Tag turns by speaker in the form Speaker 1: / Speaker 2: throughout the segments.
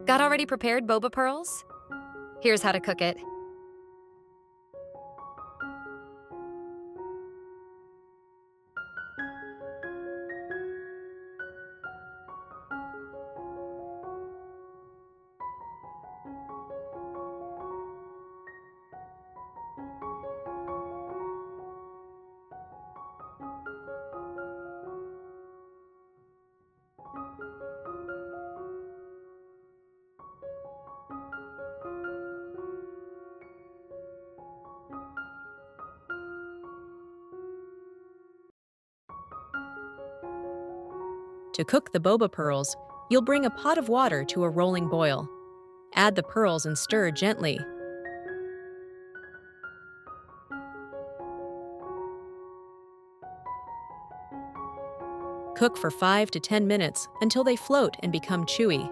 Speaker 1: Got already prepared boba pearls? Here's how to cook it.
Speaker 2: To cook the boba pearls, you'll bring a pot of water to a rolling boil. Add the pearls and stir gently. Cook for 5 to 10 minutes until they float and become chewy.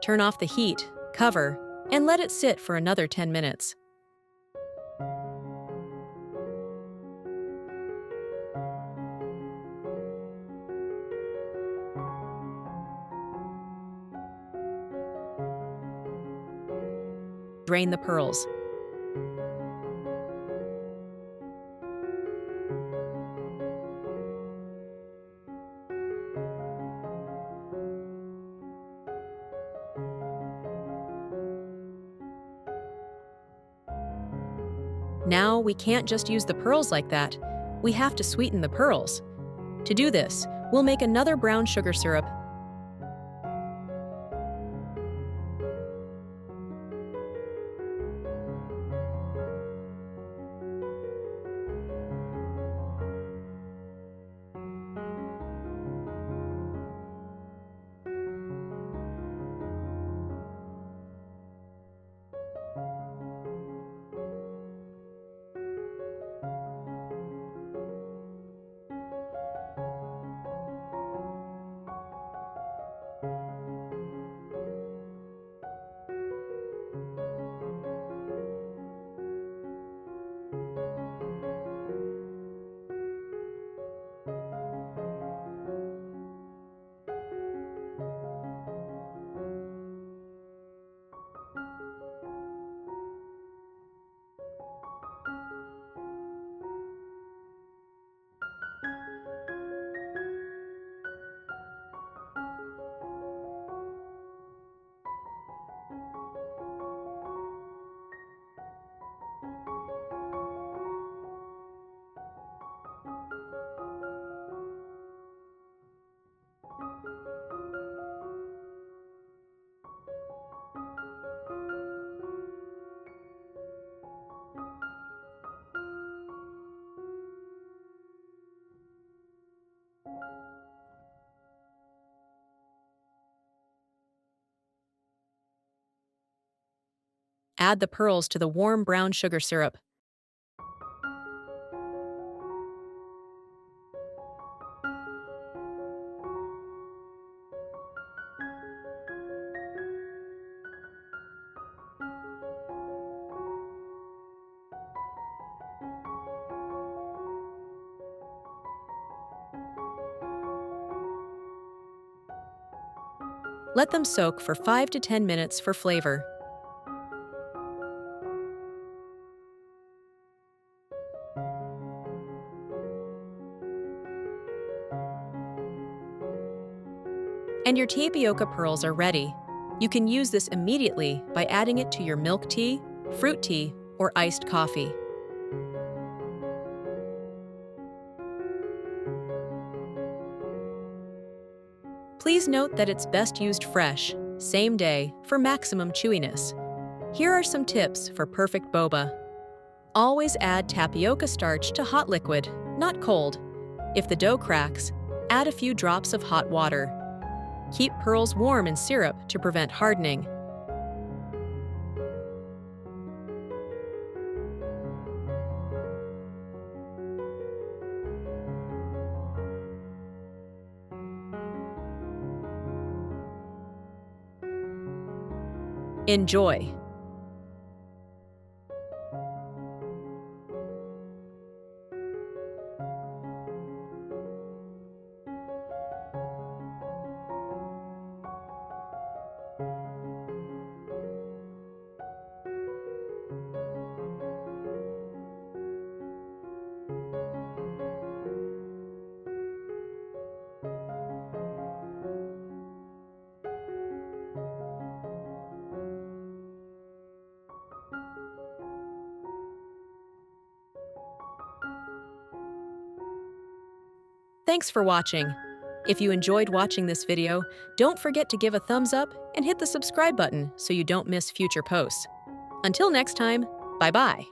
Speaker 2: Turn off the heat, cover, and let it sit for another 10 minutes. Drain the pearls. Now we can't just use the pearls like that. We have to sweeten the pearls. To do this, we'll make another brown sugar syrup. Add the pearls to the warm brown sugar syrup. Let them soak for 5 to 10 minutes for flavor. And your tapioca pearls are ready. You can use this immediately by adding it to your milk tea, fruit tea, or iced coffee. Please note that it's best used fresh, same day, for maximum chewiness. Here are some tips for perfect boba. Always add tapioca starch to hot liquid, not cold. If the dough cracks, add a few drops of hot water. Keep pearls warm in syrup to prevent hardening. Enjoy! Thanks for watching. If you enjoyed watching this video, don't forget to give a thumbs up and hit the subscribe button so you don't miss future posts. Until next time, bye-bye.